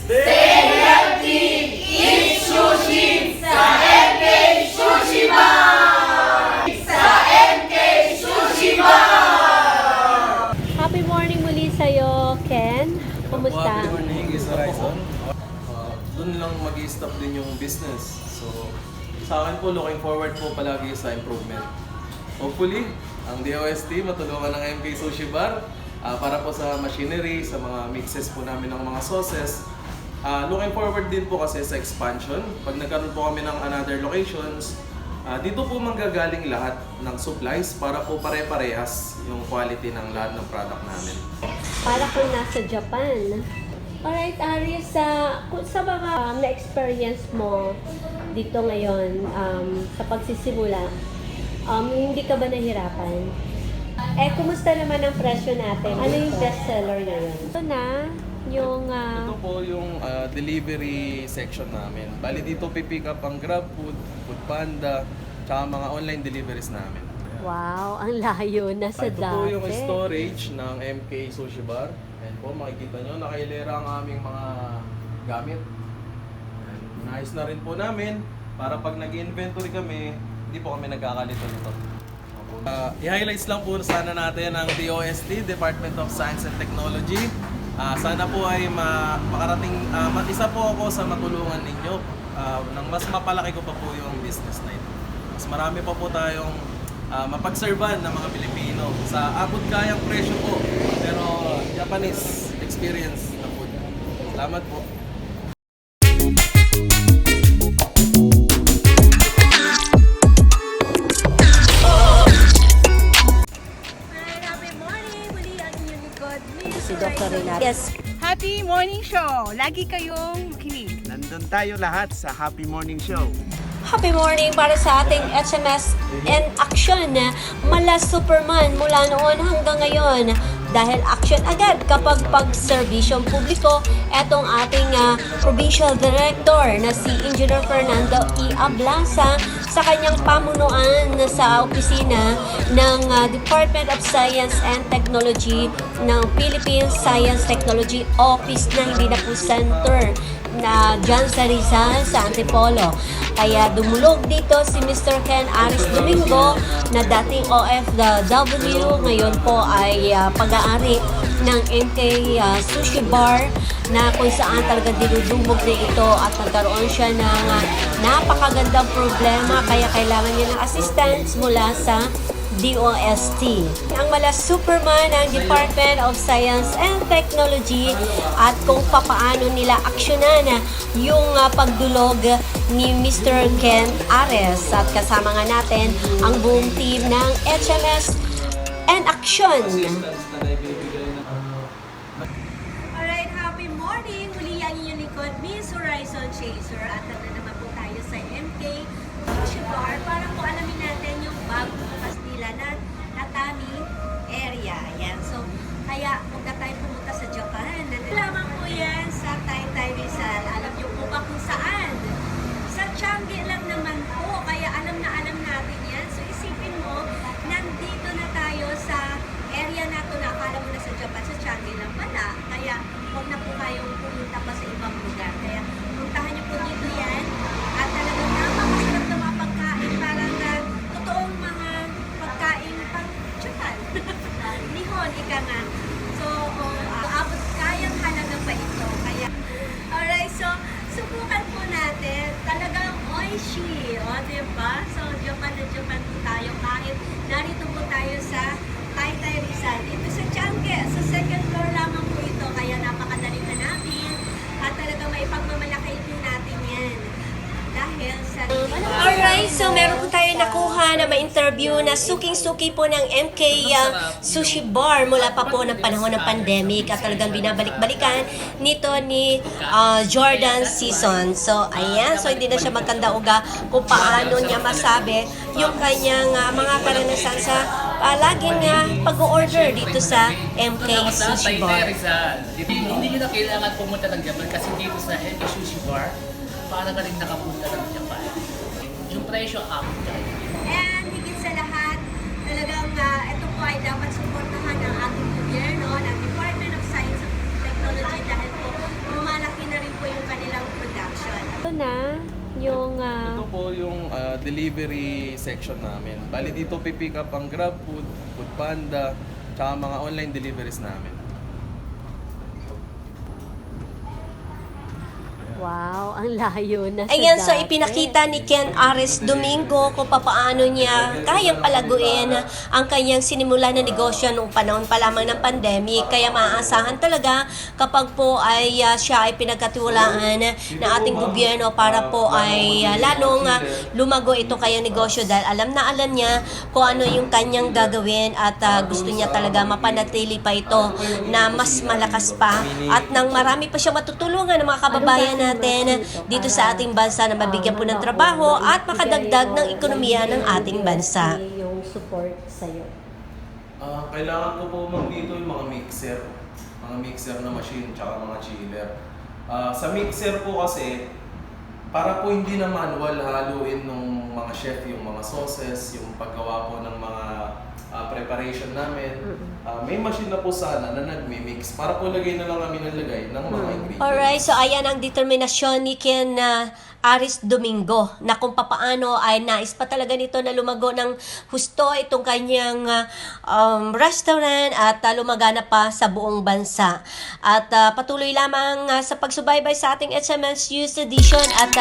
Stay healthy, eat sushi sa MK Sushi Bar! Sa MK Sushi Bar! Happy morning muli sa'yo, Ken. Kumusta? Happy morning, is Horizon. Doon lang mag-i-stop din yung business. So, sa akin po, looking forward po palagi sa improvement. Hopefully, ang DOST matulungan ng MK Sushi Bar para po sa machinery, sa mga mixes po namin ng mga sauces. Looking forward din po kasi sa expansion. Pag nagkaroon po kami ng another locations, dito po manggagaling lahat ng supplies para po pare-parehas yung quality ng lahat ng product namin. Para kung nasa Japan. Alright, Aris, sa mga na-experience mo dito ngayon sa pagsisimula, hindi ka ba nahirapan? Kumusta naman ang presyo natin? Ano yung bestseller ngayon? Ito na, yung... Ito po yung delivery section namin. Bali dito pipick up ang GrabFood, Foodpanda, tsaka mga online deliveries namin. Wow, ang layo na sa Ito dati. po yung storage ng MK Sushi Bar. Ayan po, makikita nyo, nakailera ang aming mga gamit. Ayan, inayos na rin po namin para pag nag-inventory kami, hindi po kami nagkakalito nito. I-highlights lang po sana natin ang DOST, Department of Science and Technology. Sana po ay makarating, isa po ako sa matulungan ninyo nang mas mapalaki ko pa po yung business na ito. Mas marami pa po tayong mapagservan ng mga Pilipino sa abot kayang presyo po, pero Japanese experience na food. Salamat po. Si Dr. Renata. Yes. Happy Morning Show! Lagi kayong makinig. Nandun tayo lahat sa Happy Morning Show. Happy morning para sa ating HMS in action. Mala Superman mula noon hanggang ngayon. Dahil action agad kapag pag-serbisyong publiko, etong ating Provincial Director na si Engineer Fernando E. Ablasa sa kanyang pamunuan sa opisina ng Department of Science and Technology ng Philippine Science Technology Office na hindi na po center na dyan sa Rizal, sa Antipolo. Kaya dumulog dito si Mr. Ken Aris Domingo na dating OFW, ngayon po ay pag-aari ng MK Sushi Bar na kung saan talaga dinudumog na ito at nagkaroon siya ng napakagandang problema kaya kailangan niya ng assistance mula sa DOST. Ang Mala Superman ng Department of Science and Technology at kung papaano nila aksyonan yung pagdulog ni Mr. Ken Ares at kasama nga natin ang buong team ng HMS and Action. Alright, happy morning! Muli ang inyong likod, Miss Horizon Chaser. At naman po tayo sa MK Sushi Bar para po alamin natin yung bagong bukas nila na Tatami area. Yan. So, kaya huwag na tayo pumunta sa Japan. Lamang po yan sa Taytay Rizal. Alam niyo po ba kung saan? Sa Changi lang naman po. Kaya alam natin yan. So, isipin mo, nandito na tayo sa area na ito na akala mo na sa Japan, sa Changi lang pala. Kaya huwag na po kayong pumunta pa sa ibang lugar. Kaya puntahan niyo po dito yan. At talagang napakasarap na mga pagkain. Parang totoong mga pagkain pang Japan. Nihon, ika nga. So, abot kayang halaga pa ito. Kaya, alright, so, subukan po natin. Talagang oishi. O, diba? So, Japan na Japan po tayo. Kahit narito po tayo sa Taytay Rizal. Dito sa Changi, sa second floor lamang po ito. Kaya napakadali na natin. At talagang may pagmamalaki din natin yan. Dahil sa... Alright, so meron po tayo nakuha na ma-interview na suking-suki po ng MK Sushi Bar mula pa po ng panahon ng pandemic at talagang binabalik-balikan nito ni Jordan Season. So, ayan. So, hindi na siya magkanda-uga kung paano niya masabi yung kanyang mga karanasan sa laging pag-order dito sa MK Sushi Bar. Hindi nyo na kailangan pumunta ng Japan kasi dito sa MK Sushi Bar, para ka rin nakapunta ng Japan. Yung presyo up tayo. And higit sa lahat, talagang ito po ay dapat suportahan ng ating gobyerno, ng Department of Science and Technology dahil po lumalaki na rin po delivery section namin. Bali dito pipick up ang GrabFood, Foodpanda, tsaka mga online deliveries namin. Wow, ang layo na sa Ayan, so dati. ipinakita ni Ken Ares Domingo kung paano niya kayang palaguin ang kanyang sinimula na negosyo noong panahon pa lamang ng pandemic. Kaya maaasahan talaga kapag po ay siya ay pinagkatiwalaan ng ating gobyerno para po ay lalong lumago ito kayang negosyo dahil alam na alam niya kung ano yung kanyang gagawin at gusto niya talaga mapanatili pa ito na mas malakas pa at nang marami pa siya matutulungan ng mga kababayan natin dito sa ating bansa na mabigyan po ng trabaho at makadagdag ng ekonomiya ng ating bansa. Yung support sa'yo. Kailangan ko po ma'am dito yung mga mixer na machine tsaka mga chiller. Sa mixer po kasi, para po hindi na manual haluin ng mga chef yung mga sauces, yung paggawa po ng mga preparation namin. May machine na po sana na nagmi-mix para po lagay na lang kami nalagay ng mga ingredients. Alright, so ayan ang determinasyon ni Ken Aris Domingo na kung papaano ay nais pa talaga nito na lumago ng husto itong kanyang restaurant at lumagana pa sa buong bansa. At patuloy lamang sa pagsubaybay sa ating HMS News Edition at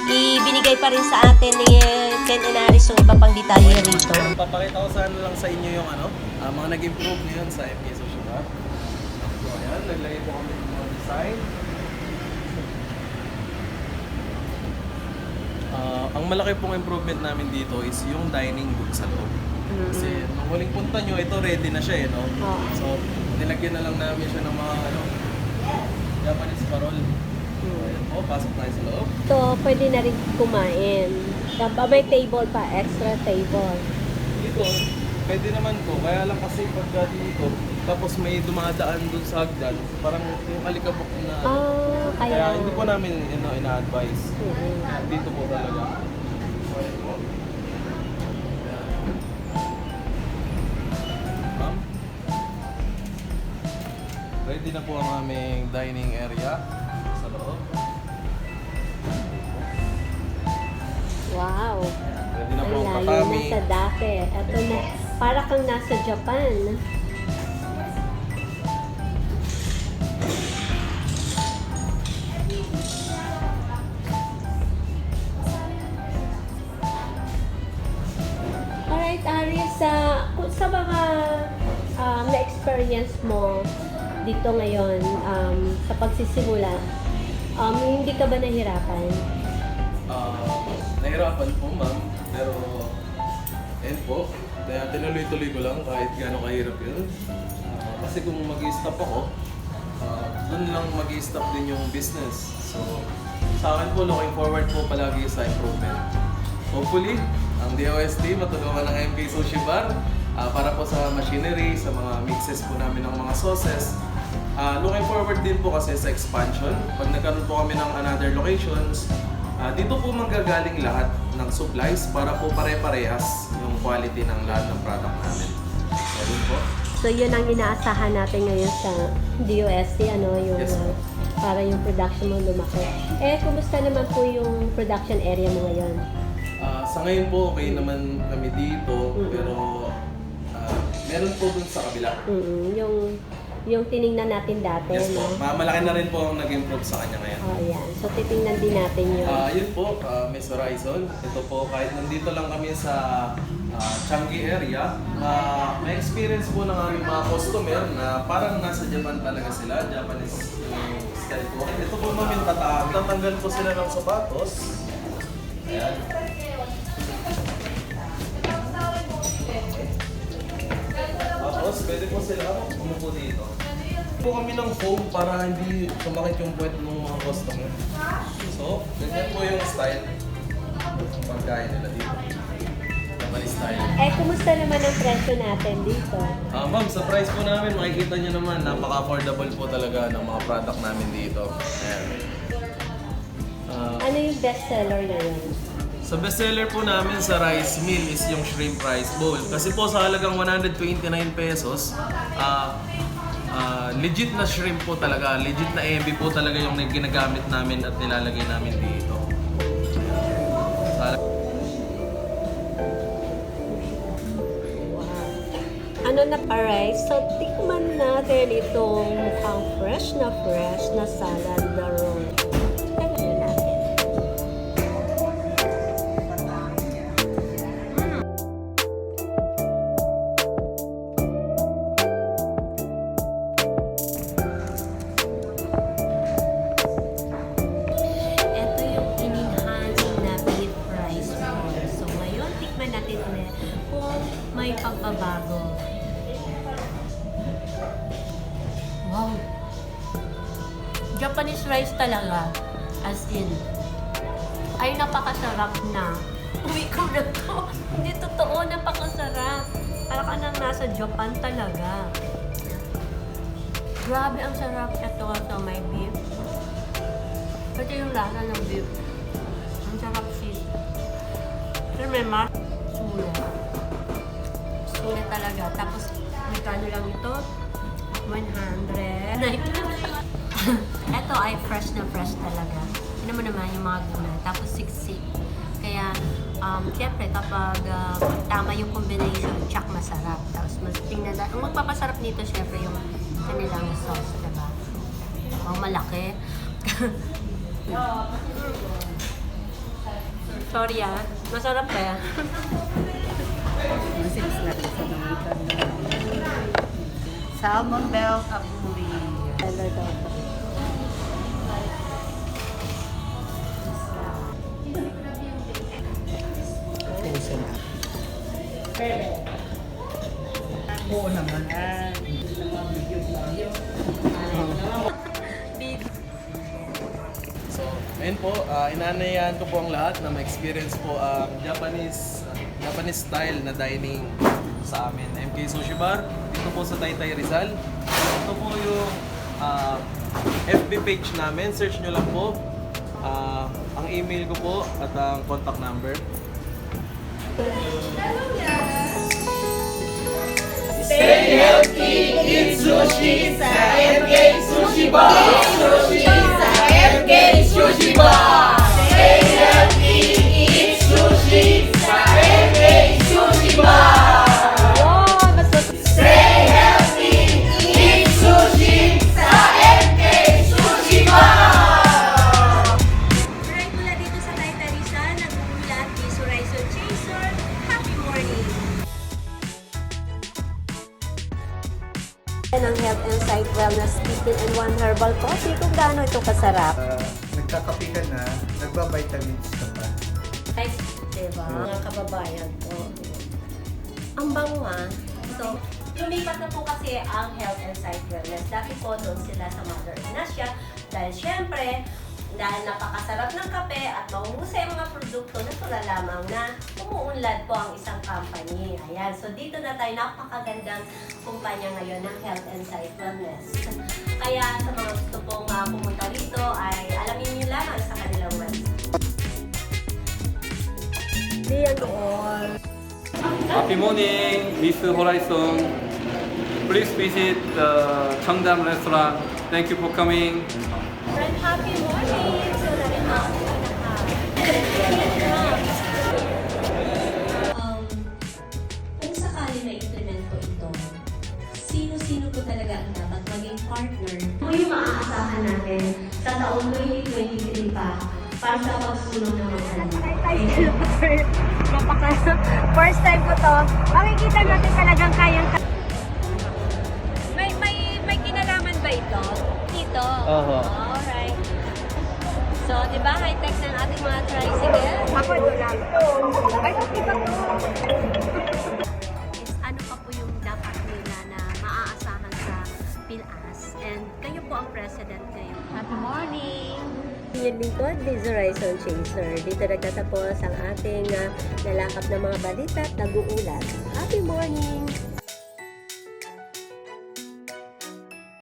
ibinigay pa rin sa atin ni Ken Aris yung iba pang detalye rito. Papakita ko sana lang sa inyo yung mga nag-improve ngayon sa MK Social Hub. So ayan, naglagay po kami ng mga design. Ang malaki pong improvement namin dito is yung dining booth sa loob. Kasi nung huling punta nyo, ito ready na siya no? So, nilagyan na lang namin siya ng mga Japanese parol. So, ayan po, pasok tayo sa loob. So, pwede na rin kumain. May table pa, extra table. Dito, pwede naman po. Kaya lang kasi pagka dito, tapos may dumadaan dun sa hagdan, parang yung alikabok na kaya hindi po namin ina-advise. Dito po talaga. So, ayan po. Ma'am, ready na po ang aming dining area sa loob. Wow. Ready na po ang Ang layo tatami. na sa dati. Ito na, para kang nasa Japan. Alright, Aris, sa mga na-experience mo dito ngayon sa pagsisimula, hindi ka ba nahirapan? Nahirapan po ma'am, pero ayun po, kaya tinuloy-tuloy ko lang kahit gaano kahirap yun. Kasi kung mag-i-stop ako, dun lang mag-i-stop din yung business. So, sa akin po, looking forward po palagi sa improvement. Hopefully, ang DOST matulungan ng MK Sushi Bar para po sa machinery, sa mga mixes po namin ng mga sauces. Looking forward din po kasi sa expansion. Pag nagkaroon po kami ng another locations, dito po manggagaling lahat ng supplies para po pare-parehas yung quality ng lahat ng product namin. So, po. So, yun ang inaasahan natin ngayon sa DOST, yung Yes, po. para yung production mo lumaki. Kumusta naman po yung production area mo ngayon? Sa ngayon po, okay naman kami dito, pero meron po dun sa kabila. Yung tiningnan natin dati, Yes po. no? Malaki na rin po ang nag-improve sa kanya ngayon. Oh, yan. So, titingnan din natin yun. Yun po, Miss Horizon. Ito po, kahit nandito lang kami sa Changi area, may experience po ng aming mga customer na parang nasa Japan talaga sila, Japanese style po. Ito po namin tatanggal po sila ng sapatos. Ayan. Tapos, pwede po sila umupo dito. Po kami ng foam para hindi sumakit yung puwet ng mga customer. So, ganyan po yung style. Pagkain nila dito. Japanese style. Kumusta naman ang presyo natin dito? Ma'am, sa price po namin, makikita nyo naman, napaka-affordable po talaga ng mga product namin dito. Ayan. Ano yung best seller ngayon? Sa bestseller po namin sa rice meal is yung shrimp rice bowl. Kasi po sa halagang 129 pesos, legit na shrimp po talaga, legit na ebi po talaga yung ginagamit namin at nilalagay namin dito. na. Alright, so tikman natin itong mukhang fresh na salad na roll. Tignan natin. Ito yung in-enhance na beef rice roll. So ngayon, tikman natin ulit kung may pagbabago. Wow! Japanese rice talaga. As in, ay napakasarap na. Uwi ko na to. Hindi totoo, napakasarap. Para ka nang nasa Japan talaga. Grabe ang sarap. Ito sa may beef. Ito yung lasa ng beef. Ang sarap sis. Pero may sulit. Sulit talaga. Tapos, magkano lang ito? 100. Ito ay fresh talaga. Yun naman yung mga gulay. Tapos siksik. Kaya, siyempre kapag tama yung combination, tsak masarap. Tapos mas tingnan natin. Ang magpapasarap nito, siyempre yung kanilang sauce, diba? Ang malaki. Sorry masarap eh. Salmon bell aburi. Oo naman. Ayun po, inanayahan ko po ang lahat na ma-experience po ang Japanese style na dining sa amin. MK Sushi Bar, dito po sa Taytay Rizal. Ito po yung FB page namin, search nyo lang po. Ang email ko po at ang contact number. Stay healthy, eat sushi sa MK Sushi Bar. Sushi sa MK Sushi Bar. Stay healthy, eat sushi sa MK Sushi Bar. Stay healthy, eat sushi sa MK Sushi Bar. Right mula dito sa Taytay Rizal, nag-uulat ni Horizon Chaser. Happy morning! Ng Health and Sight Wellness Kitchen and One Herbal Coffee kung gaano ito kasarap. Nagkakape ka na, nagba-vitamins ka pa. Ay, diba? Mga kababayan ko. Ang bango So, lumipat na po kasi ang Health and Sight Wellness. Dati po doon sila sa Mother Ignacia. Dahil syempre, dahil napakasarap ng kape at mahusay ang mga produkto, natural lamang na umuunlad po ang isang company. Ayan, so dito na tayo, napakagandang kumpanya ngayon ng Health and Sight Wellness. Kaya sa mga gusto pong pumunta rito ay alamin niyo lamang sa kanilang website. Diyan all. Happy morning, Miss Horizon. Please visit the Cheongdam restaurant. Thank you for coming. Friend, happy morning! So, narito ako kung sakali na implement ko ito, sino-sino po talaga ang dapat maging partner? Ito yung maaasahan natin sa taong 2023 pa para sa pagsulong ng mga First time ko to. Makikita natin talagang kayang may kinalaman ba ito? Dito? Alright. So, di ba high-tech ng ating mga tricycle? Ako ito lang. Ay, iba to. is ano pa po yung dapat nila na maaasahan sa PILAS. And kayo po ang president ngayon. Happy morning! Yung lingkod, Liz Horizon Chaser. Dito nagtatapos ang ating nalakap ng mga balita at nag-uulat. Happy morning!